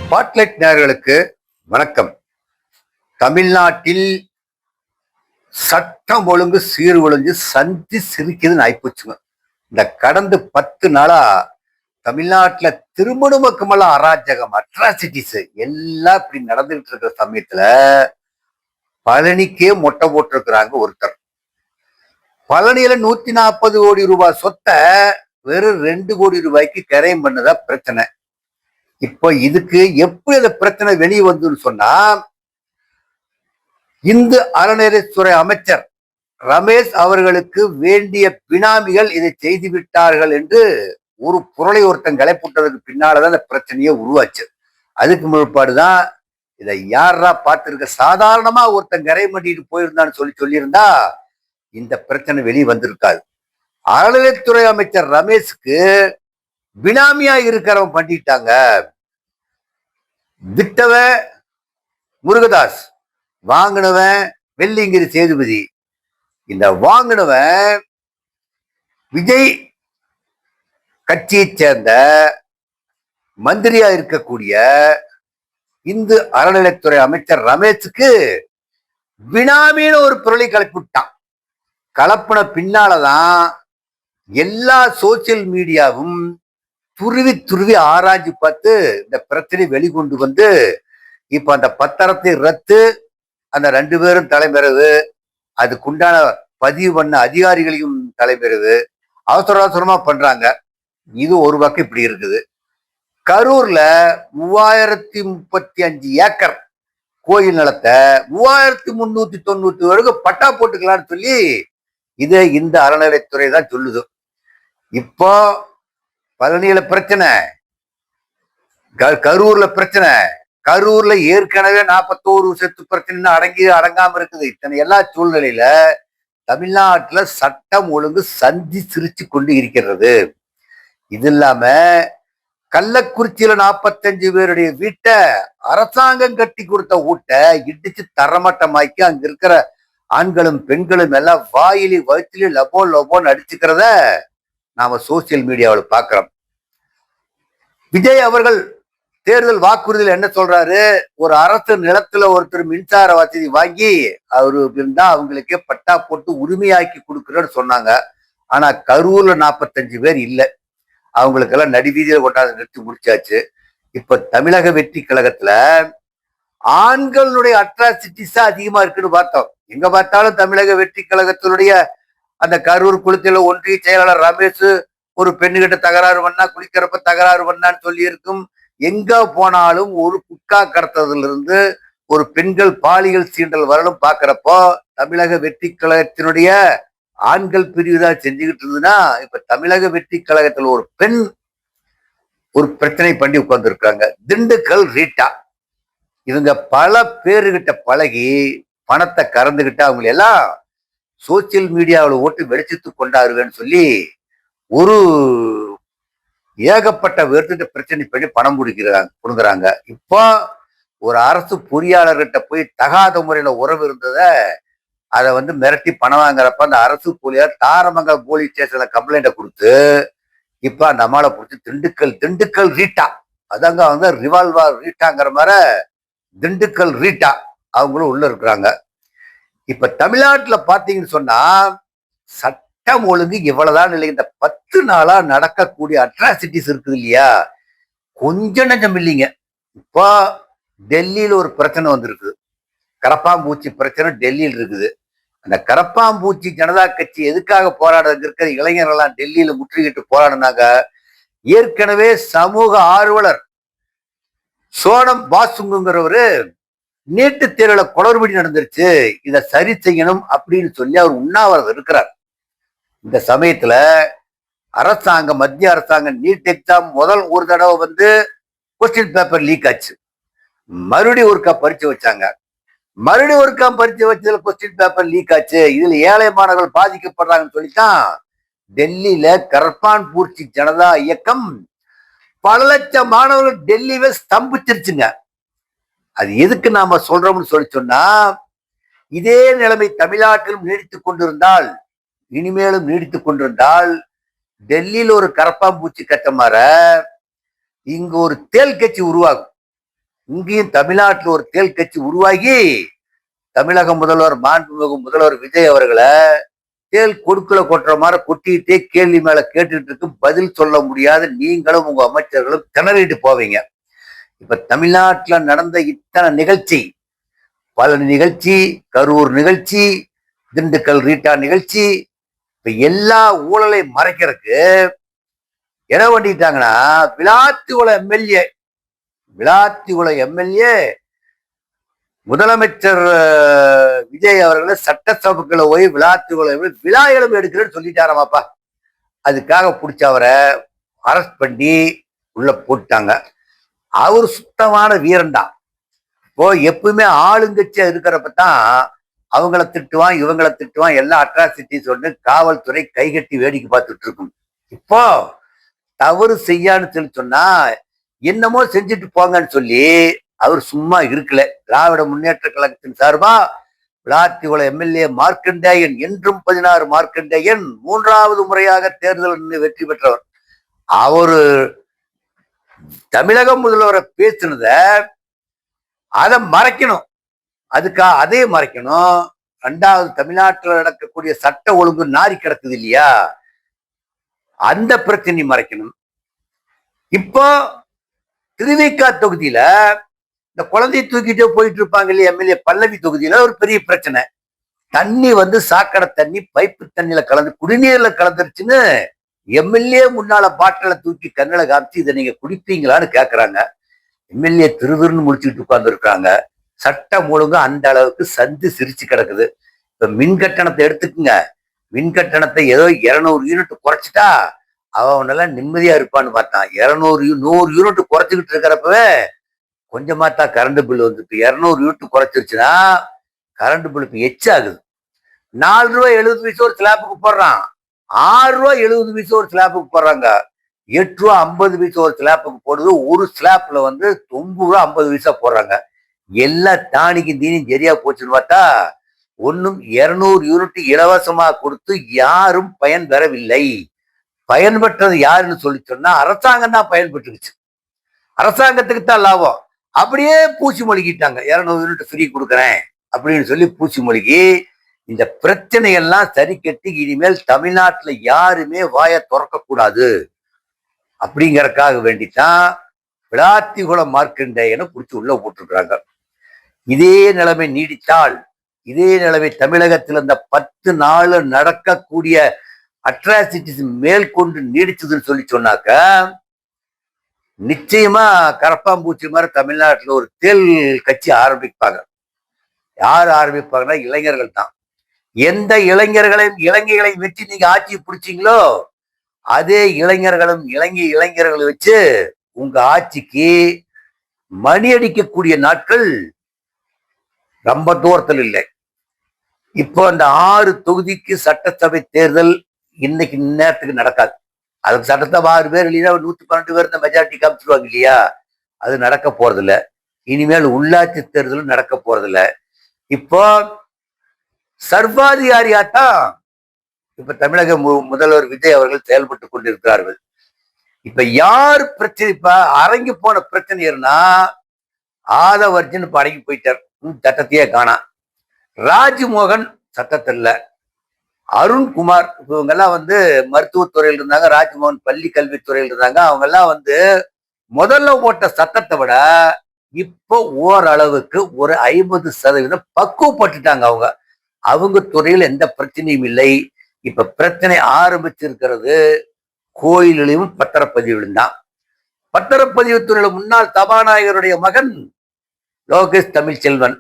Spotlight நேயர்களுக்கு வணக்கம். தமிழ்நாட்டில் சட்டம் ஒழுங்கு சீர்குலைஞ்சு சந்தி சிரிக்குதுன்னு ஆயிப்போச்சுங்க. இந்த கடந்த 10 நாளா தமிழ்நாட்டுல திருமணமக்கமெல்லாம் அராஜகம், அட்ராசிட்டிஸ் எல்லாம் இப்படி நடந்துகிட்டு இருக்கிற சமயத்துல பழனிக்கே மொட்டை போட்டிருக்கிறாங்க ஒருத்தர். பழனியில 140 கோடி ரூபாய் சொத்தை வெறும் 2 கோடி ரூபாய்க்கு கரையம் பண்ணதா பிரச்சனை. இப்போ இதுக்கு எப்படி அந்த பிரச்சனை வெளியே வந்துன்னு சொன்னா, இந்து அறநிலையத்துறை அமைச்சர் ரமேஷ் அவர்களுக்கு வேண்டிய பினாமிகள் இதை செய்து விட்டார்கள் என்று ஒரு பொருளை ஒருத்தன் கலைப்புட்டதுக்கு பின்னாலதான் இந்த பிரச்சனையே உருவாச்சு. அதுக்கு முற்பாடுதான் இதை யாரா பார்த்திருக்க, சாதாரணமா ஒருத்தன் கரை பண்ணிட்டு போயிருந்தான்னு சொல்லியிருந்தா இந்த பிரச்சனை வெளியே வந்திருக்காது. அறநிலையத்துறை அமைச்சர் ரமேஷுக்கு பினாமியா இருக்கிறவன் பண்ணிட்டாங்க. விட்டவன் முருகதாஸ், வாங்கினவன் வெள்ளிங்கிரி சேதுபதி. இந்த வாங்கினவன் விஜய் கட்சியை சேர்ந்த மந்திரியா இருக்கக்கூடிய இந்து அறநிலையத்துறை அமைச்சர் ரமேஷுக்கு பினாமின்னு ஒரு பொருளை கலப்பிவிட்டான். கலப்பின பின்னாலதான் எல்லா சோசியல் மீடியாவும் துருவி துருவி ஆராய்ச்சி பார்த்து இந்த பிரச்சனை வெளிக்கொண்டு வந்து இப்ப அந்த பத்திரத்தை ரத்து, அந்த 2 பேரும் தலைமறைவு, அதுக்குண்டான பதிவு பண்ண அதிகாரிகளையும் தலைமறைவு, அவசர அவசரமா பண்றாங்க. இது ஒரு பக்கம் இப்படி இருக்குது. கரூர்ல 3035 ஏக்கர் கோயில் நிலத்தை 3390 வரைக்கும் பட்டா போட்டுக்கலாம்னு சொல்லி இதை இந்த அறநிலையத்துறை தான் சொல்லுது. இப்போ பழனியில பிரச்சனை, கரூர்ல பிரச்சனை. கரூர்ல ஏற்கனவே 41 செத்து பிரச்சனை அடங்காம இருக்குது. இத்தனை எல்லா சூழ்நிலையில தமிழ்நாட்டுல சட்டம் ஒழுங்கு சந்தி சிரிச்சு கொண்டு இருக்கிறது. இது இல்லாம கள்ளக்குறிச்சியில 45 பேருடைய வீட்டை அரசாங்கம் கட்டி கொடுத்த வீட்டை இடிச்சு தரமட்டமாக்கி அங்க இருக்கிற ஆண்களும் பெண்களும் எல்லாம் வாயிலி வயிற்றுல லபோ லபோன்னு அடிச்சுக்கிறத நாம சோசியல் மீடியாவில் பார்க்கிறோம். விஜய் அவர்கள் தேர்தல் வாக்குறுதியில் என்ன சொல்றாரு? ஒரு அரசு நிலத்துல ஒருத்தர் மின்சார வசதி வாங்கி அவரு இருந்தா அவங்களுக்கே பட்டா போட்டு உரிமையாக்கி கொடுக்குறேன்னு சொன்னாங்க. ஆனா கரூர்ல 45 பேர் இல்லை, அவங்களுக்கெல்லாம் நடுவீதியில கொண்டாந்து நிறுத்தி முடிச்சாச்சு. இப்ப தமிழக வெற்றி கழகத்துல ஆண்களுடைய அட்ராசிட்டிஸா அதிகமா இருக்குன்னு பார்த்தோம். எங்க பார்த்தாலும் தமிழக வெற்றி கழகத்தினுடைய அந்த கரூர் குளத்தில ஒன்றிய செயலாளர் ரமேஷ் ஒரு பெண்ணுகிட்ட தகராறு பண்ணா, குளிக்கிறப்ப தகராறு பண்ணான்னு சொல்லி இருக்கும். எங்க போனாலும் ஒரு குட்கா கடத்ததுல இருந்து ஒரு பெண்கள் பாலியல் சீண்டல் வரலும் பாக்குறப்போ தமிழக வெற்றி கழகத்தினுடைய ஆண்கள் பிரிவு தான் செஞ்சுக்கிட்டு இருந்ததுன்னா, இப்ப தமிழக வெற்றி கழகத்துல ஒரு பெண் ஒரு பிரச்சனை பண்ணி உட்கார்ந்து இருக்காங்க. திண்டுக்கல் ரீட்டா. இவங்க பல பேருகிட்ட பழகி பணத்தை கறந்துகிட்டு அவங்க எல்லாம் சோசியல் மீடியாவில் ஓட்டு வெளிச்சத்து கொண்டாருவேன்னு சொல்லி ஒரு ஏகப்பட்ட விருதுகிட்ட பிரச்சனை பண்ணி பணம் கொடுக்குறாங்க. இப்போ ஒரு அரசு பொறியாளர்கிட்ட போய் தகாத முறையில உறவு இருந்தத அதை மிரட்டி பணம் வாங்குறப்ப அந்த அரசு பொறியாளர் தாரமங்கலம் போலீஸ் ஸ்டேஷன்ல கம்ப்ளைண்ட கொடுத்து இப்ப அந்த அம்மாவை பிடிச்சி திண்டுக்கல் ரீட்டா, அதாங்க ரிவால்வர் ரீட்டாங்கிற மாதிரி திண்டுக்கல் ரீட்டா அவங்களும் உள்ள இருக்கிறாங்க. இப்ப தமிழ்நாட்டுல பாத்தீங்கன்னு சொன்னா சட்டம் ஒழுங்கு இவ்வளவுதான் இல்லை. இந்த 10 நாளா நடக்கக்கூடிய அட்ராசிட்டிஸ் இருக்குது இல்லையா, கொஞ்சம் நஞ்சம் இல்லைங்க. இப்போ டெல்லியில ஒரு பிரச்சனை வந்திருக்குது, கரப்பாம்பூச்சி பிரச்சனை டெல்லியில் இருக்குது. அந்த கரப்பாம்பூச்சி ஜனதா கட்சி எதுக்காக போராடுறது இருக்கிற இளைஞர்கள்லாம் டெல்லியில முற்றுகிட்டு போராடினாங்க. ஏற்கனவே சமூக ஆர்வலர் சோனம் பாசுங்கிறவரு நீட்டு தேர்வுல குளறுபடி நடந்துருச்சு, இதை சரி செய்யணும் அப்படின்னு சொல்லி அவர் உண்ணாவிரதம் இருக்கிறார். இந்த சமயத்துல அரசாங்கம், மத்திய அரசாங்கம் நீட் எக்ஸாம் முதல் ஒரு தடவை கொஸ்டின் பேப்பர் லீக் ஆச்சு. மறுபடியும் ஒருக்கா பரிச்சு வச்சாங்க. மறுபடியும் ஒருக்கா பரிச்சு வச்சதுல கொஸ்டின் பேப்பர் லீக் ஆச்சு. இதுல ஏழை மாணவர்கள் பாதிக்கப்படுறாங்கன்னு சொல்லித்தான் டெல்லியில கரப்பான்பூச்சி ஜனதா இயக்கம் பல லட்சம் மாணவர்கள் டெல்லியில ஸ்தம்பிச்சிருச்சுங்க. அது எதுக்கு நாம சொல்றோம்னு சொன்னா, இதே நிலைமை தமிழ்நாட்டிலும் நீடித்துக் கொண்டிருந்தால், இனிமேலும் நீடித்துக் கொண்டிருந்தால் டெல்லியில ஒரு கரப்பாம்பூச்சி கட்ட மாற இங்க ஒரு தேல் கட்சி உருவாகும். இங்கேயும் தமிழ்நாட்டில் ஒரு தேல் கட்சி உருவாகி தமிழக முதல்வர் மாண்புமிகு முதல்வர் விஜய் அவர்களை தேல் கொடுக்கல கொட்டுற மாதிரி கொட்டிக்கிட்டே கேள்வி மேல கேட்டுட்டு இருக்கு. பதில் சொல்ல முடியாத நீங்களும் உங்க அமைச்சர்களும் திணறிட்டு போவீங்க. இப்ப தமிழ்நாட்டுல நடந்த இத்தனை நிகழ்ச்சி, பல நிகழ்ச்சி, கரூர் நிகழ்ச்சி, திண்டுக்கல் ரீட்டா நிகழ்ச்சி, இப்ப எல்லா ஊழலை மறைக்கிறதுக்கு என்ன பண்ணிட்டாங்கன்னா, விளாத்திகுளம் எம்எல்ஏ முதலமைச்சர் விஜய் அவர்களை சட்டசபைக்குள்ள போய் விளாத்திகுளம் விழா எழுப்பு எடுக்கிறேன்னு சொல்லிட்டாராமாப்பா. அதுக்காக பிடிச்ச அவரை அரெஸ்ட் பண்ணி உள்ள போட்டாங்க. அவர் சுத்தமான வீரன் தான். இப்போ எப்பவுமே ஆளுங்கட்சியா இருக்கிறப்பதான் அவங்கள திட்டுவான், இவங்களை திட்டுவான், எல்லா அட்ராசிட்டிஸ் ஒன்று காவல்துறை கைகட்டி வேடிக்கை பார்த்துட்டு இருக்கும். இப்போ தவறு செய்யான்னு சொல்லி சொன்னா என்னமோ செஞ்சுட்டு போங்கன்னு சொல்லி அவர் சும்மா இருக்கல. திராவிட முன்னேற்ற கழகத்தின் சார்பா விளாத்திகுளம் எம்எல்ஏ மார்க்கண்டேயன், என்றும் 16 மார்க்கண்டேயன் 3வது முறையாக தேர்தல் வெற்றி பெற்றவர். அவரு தமிழக முதல்வரை பேசினத அதை மறைக்கணும். அதே மறைக்கணும். 2வது தமிழ்நாட்டில் நடக்கக்கூடிய சட்ட ஒழுங்கு நாரி கிடக்குது இல்லையா, அந்த பிரச்சனை மறைக்கணும். இப்போ திருவிக்கா தொகுதியில இந்த குழந்தைய தூக்கிட்டே போயிட்டு இருப்பாங்க இல்லையா, எம்எல்ஏ பல்லவி தொகுதியில ஒரு பெரிய பிரச்சனை. தண்ணி சாக்கடை தண்ணி பைப்பு தண்ணியில கலந்து குடிநீர்ல கலந்துருச்சுன்னு எம்எல்ஏ முன்னால பாட்டில தூக்கி கண்ணில காமிச்சு இதை நீங்க குடிப்பீங்களான்னு கேக்குறாங்க. எம்எல்ஏ திருவிருன்னு முடிச்சுட்டு உட்கார்ந்து இருக்காங்க. சட்டம் ஒழுங்கு அந்த அளவுக்கு சந்து சிரிச்சு கிடக்குது. இப்ப மின் கட்டணத்தை எடுத்துக்குங்க. மின் கட்டணத்தை ஏதோ 200 யூனிட் குறைச்சிட்டா அவனெல்லாம் நிம்மதியா இருப்பான்னு பார்த்தான். 100 யூனிட் குறைச்சிக்கிட்டு இருக்கிறப்பவே கொஞ்சமா தான் கரண்ட் பில் வந்துட்டு 200 யூனிட் குறைச்சிருச்சுன்னா கரண்ட் பில் இப்ப எச்சாகுது. 4 ரூபாய் 70 பைசா ஒரு ஸ்லாப்புக்கு போடுறான். 6 ரூபாய் 70 பைசா ஒரு ஸ்லாப்புக்கு போடுறாங்க. 8 ரூபா 50 பைசா ஒரு ஸ்லாப்புக்கு போடுது. ஒரு ஸ்லாப்ல 9 ரூபா 50 பைசா போடுறாங்க. எல்லா தானிக்கும் தீனியும் சரியா போச்சுன்னு பார்த்தா ஒன்னும் 200 யூனிட் இலவசமா கொடுத்து யாரும் பயன் பெறவில்லை. பயன்பெற்றது யாருன்னு சொல்லி சொன்னா அரசாங்கம் தான் பயன்பெற்றுச்சு. அரசாங்கத்துக்கு தான் லாபம். அப்படியே பூச்சி மொழிகிட்டாங்க. 200 யூனிட் ஃப்ரீ கொடுக்குறேன் அப்படின்னு சொல்லி பூச்சி மொழிகி இந்த பிரச்சனையெல்லாம் சரி கட்டி இனிமேல் தமிழ்நாட்டுல யாருமே வாயை திறக்க கூடாது அப்படிங்கறதுக்காக வேண்டித்தான் விளாத்திகுளம் மார்க்கண்டேயனை பிடிச்சி உள்ள போட்டிருக்கிறாங்க. இதே நிலைமை நீடித்தால், இதே நிலைமை தமிழகத்தில் இந்த 10 நாள் நடக்கக்கூடிய அட்ராசிட்டிஸ் மேற்கொண்டு நீடிச்சதுன்னு சொல்லி சொன்னாக்க நிச்சயமா கரப்பாம்பூச்சி மாதிரி தமிழ்நாட்டில் ஒரு தேல் கட்சி ஆரம்பிப்பாங்க. யார் ஆரம்பிப்பாங்கன்னா இளைஞர்கள் தான். எந்த இளைஞர்களையும் வச்சு நீங்க ஆட்சி பிடிச்சிங்களோ அதே இளைஞர்களை வச்சு உங்க ஆட்சிக்கு மணி அடிக்கக்கூடிய நாட்கள் ரொம்ப தூரத்தில் இல்லை. இப்போ அந்த 6 தொகுதிக்கு சட்டசபை தேர்தல் இன்னைக்கு நேரத்துக்கு நடக்காது. அதுக்கு சட்டசபை 6 பேர் இல்லைன்னா 112 பேர் இந்த மெஜாரிட்டி காமிச்சிருவாங்க இல்லையா, அது நடக்க போறதில்ல. இனிமேல் உள்ளாட்சி தேர்தலும் நடக்க போறதில்ல. இப்போ சர்வாதிகாரியாத்தான் இப்ப தமிழக முதல்வர் விஜய் அவர்கள் செயல்பட்டு கொண்டிருக்கிறார்கள். இப்ப யார் பிரச்சனை, இப்ப அரங்கி போன பிரச்சனைனா ஆதவர்ஜன் இப்ப அடங்கி போயிட்டார், சட்டத்தையே காணா. ராஜ்மோகன் சட்டத்தில், அருண்குமார் இவங்க எல்லாம் மருத்துவத்துறையில் இருந்தாங்க, ராஜ்மோகன் பள்ளி கல்வித்துறையில் இருந்தாங்க. அவங்க எல்லாம் முதல்ல போட்ட சட்டத்தை விட இப்போ ஓரளவுக்கு ஒரு 50% பக்குவப்பட்டுட்டாங்க. அவங்க துறையில் எந்த பிரச்சனையும் இல்லை. இப்ப பிரச்சனை ஆரம்பிச்சிருக்கிறது கோயிலையும் பத்திரப்பதிவிலும் தான். பத்திரப்பதிவு துறையில முன்னாள் சபாநாயகருடைய மகன் லோகேஷ் தமிழ்ச்செல்வன்,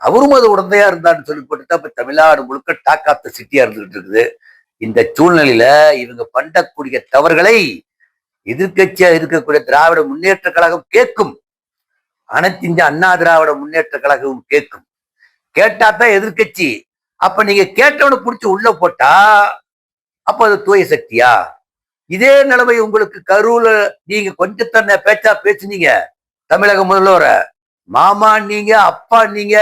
அவரும் அது உடந்தையா இருந்தான்னு சொல்லி போட்டுதான் இப்ப தமிழ்நாடு முழுக்க டாக் ஆஃப் த சிட்டியா இருந்துகிட்டு இருக்குது. இந்த சூழ்நிலையில இவங்க பண்ணக்கூடிய தவறுகளை எதிர்கட்சியா இருக்கக்கூடிய திராவிட முன்னேற்ற கழகம் கேட்கும். அனைத்து இந்திய அண்ணா திராவிட முன்னேற்ற கழகம் கேட்கும். கேட்டாதான் எதிர்கட்சி. அப்ப நீங்க கேட்டவனை பிடிச்சி உள்ள போட்டா அப்ப அது தூய சக்தியா? இதே நிலைமை உங்களுக்கு கரூர்ல நீங்க கொஞ்சம் தன்னை பேச்சா பேசுனீங்க. தமிழக முதல்வர மாமா நீங்க, அப்பா நீங்க,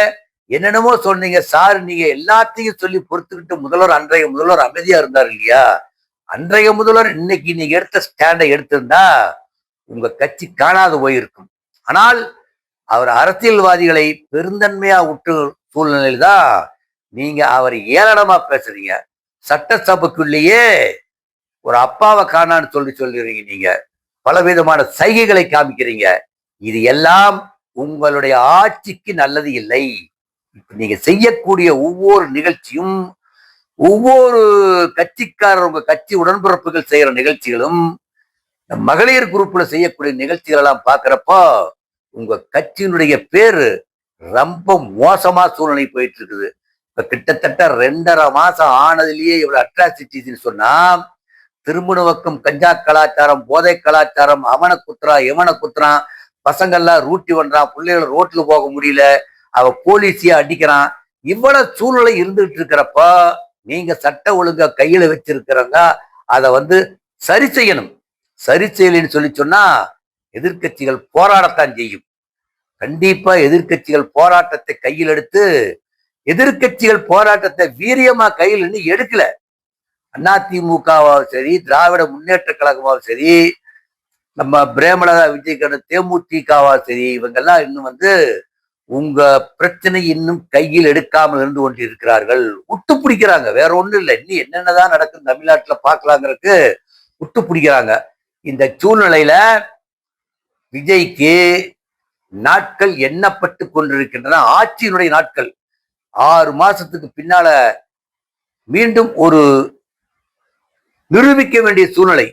என்னென்னமோ சொன்னீங்க, சார் நீங்க, எல்லாத்தையும் சொல்லி பொறுத்துக்கிட்டு அன்றைய முதல்வர் அமைதியா இருந்தார் இல்லையா? அன்றைய முதல்வர் இன்னைக்கு நீங்க எடுத்த ஸ்டாண்டை எடுத்திருந்தா உங்க கட்சி காணாது போயிருக்கும். ஆனால் அவர் அரசியல்வாதிகளை பெருந்தன்மையா விட்டு சூழ்நிலையில் தான் நீங்க அவர் ஏளனமா பேசுறீங்க. சட்டசபைக்குள்ளேயே ஒரு அப்பாவை காணான்னு சொல்லிடுறீங்க. நீங்க பலவிதமான சைகைகளை காமிக்கிறீங்க. இது எல்லாம் உங்களுடைய ஆட்சிக்கு நல்லது இல்லை. நீங்க செய்யக்கூடிய ஒவ்வொரு நிகழ்ச்சியும், ஒவ்வொரு கட்சிக்காரர் உங்க கட்சி உடன்பிறப்புகள் செய்யற நிகழ்ச்சிகளும், மகளிர் குரூப்ல செய்யக்கூடிய நிகழ்ச்சிகள் எல்லாம் பாக்குறப்போ உங்க கட்சியினுடைய பேரு ரொம்ப மோசமா சூழ்நிலை போயிட்டு இருக்குது. இப்ப கிட்டத்தட்ட 2.5 மாசம் ஆனதுலயே இவ்வளவு அட்ராசிட்டிஸ் சொன்னா, திருமணவக்கம் கஞ்சா கலாச்சாரம், போதை கலாச்சாரம், அவனை குத்துறான் இவனை குத்துறான், பசங்கள்லாம் ரூட்டி பண்றான், பிள்ளைகள் ரோட்ல போக முடியல, அவ போலீஸைய அடிக்கிறான். இவ்வளவு சூழ்நிலை இருந்துகிட்டு இருக்கிறப்ப நீங்க சட்ட ஒழுங்கா கையில வச்சிருக்கிறவங்க அதை சரி செய்யணும். சரி செய்யலன்னு சொன்னா எதிர்கட்சிகள் போராடத்தான் செய்யும். கண்டிப்பா எதிர்கட்சிகள் போராட்டத்தை கையில் எடுத்து, எதிர்கட்சிகள் போராட்டத்தை வீரியமா கையில் இன்னும் எடுக்கல. அதிமுகவாவும் சரி, திராவிட முன்னேற்ற கழகமாவும் சரி, நம்ம பிரேமலதா விஜயகாந்த் தேமுதிகவாவும் சரி, இவங்கெல்லாம் இன்னும் உங்க பிரச்சனை இன்னும் கையில் எடுக்காமல் இருந்து கொண்டு இருக்கிறார்கள். விட்டு பிடிக்கிறாங்க, வேற ஒண்ணும் இல்லை. இன்னும் என்னென்னதான் நடக்கும் தமிழ்நாட்டுல பாக்கலாங்கிறதுக்கு விட்டு பிடிக்கிறாங்க. இந்த சூழ்நிலையில விஜய்க்கு நாட்கள் எண்ணப்பட்டு கொண்டிருக்கின்றன. ஆட்சியினுடைய நாட்கள் 6 மாசத்துக்கு பின்னால மீண்டும் ஒரு நிரூபிக்க வேண்டிய சூழ்நிலை,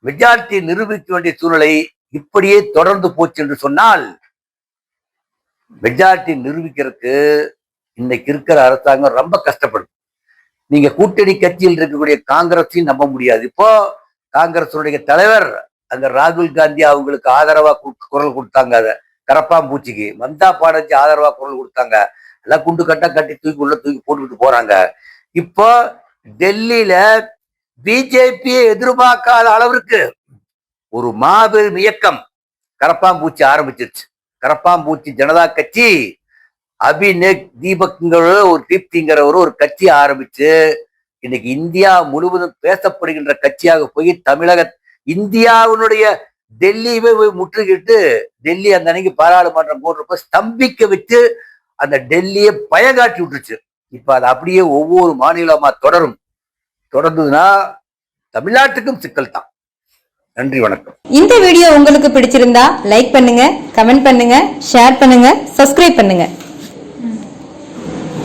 மெஜாரிட்டி நிரூபிக்க வேண்டிய சூழ்நிலை இப்படியே தொடர்ந்து போச்சு என்று சொன்னால், மெஜாரிட்டி நிரூபிக்கிறதுக்கு இன்னைக்கு இருக்கிற அரசாங்கம் ரொம்ப கஷ்டப்படும். நீங்க கூட்டணி கட்சியில் இருக்கக்கூடிய காங்கிரஸையும் நம்ப முடியாது. இப்போ காங்கிரசுடைய தலைவர் அங்க ராகுல் காந்தி அவங்களுக்கு ஆதரவா குரல் கொடுத்தாங்க. அதை கரப்பாம்பூச்சிக்கு மம்தா பானர்ஜி ஆதரவா குரல் கொடுத்தாங்க. எல்லாம் குண்டு கட்டா கட்டி தூக்கி போட்டுக்கிட்டு போறாங்க. இப்போ டெல்லியில பிஜேபியை எதிர்பார்க்காத அளவிற்கு ஒரு மாபெரும் இயக்கம் கரப்பாம்பூச்சி ஆரம்பிச்சிருச்சு. கரப்பாம்பூச்சி ஜனதா கட்சி அபிநேக் தீபக்ங்கிற ஒரு தீப்திங்கிறவர் ஒரு கட்சி ஆரம்பிச்சு இன்னைக்கு இந்தியா முழுவதும் பேசப்படுகின்ற கட்சியாக போய் இந்தியாவினுடைய டெல்லியவே போய் முற்றுகிட்டு, டெல்லி அந்த அன்னைக்கு பாராளுமன்றம் போடுறப்ப ஸ்தம்பிக்க வச்சு அந்த டெல்லியை பயங்காட்டி விட்டுருச்சு. இப்ப அது அப்படியே ஒவ்வொரு மாநிலமா தொடர்ந்ததுன்னா தமிழ்நாட்டுக்கும் சிக்கல் தான். நன்றி, வணக்கம். இந்த வீடியோ உங்களுக்கு பிடிச்சிருந்தா லைக் பண்ணுங்க, கமெண்ட் பண்ணுங்க, ஷேர் பண்ணுங்க, சப்ஸ்கிரைப் பண்ணுங்க.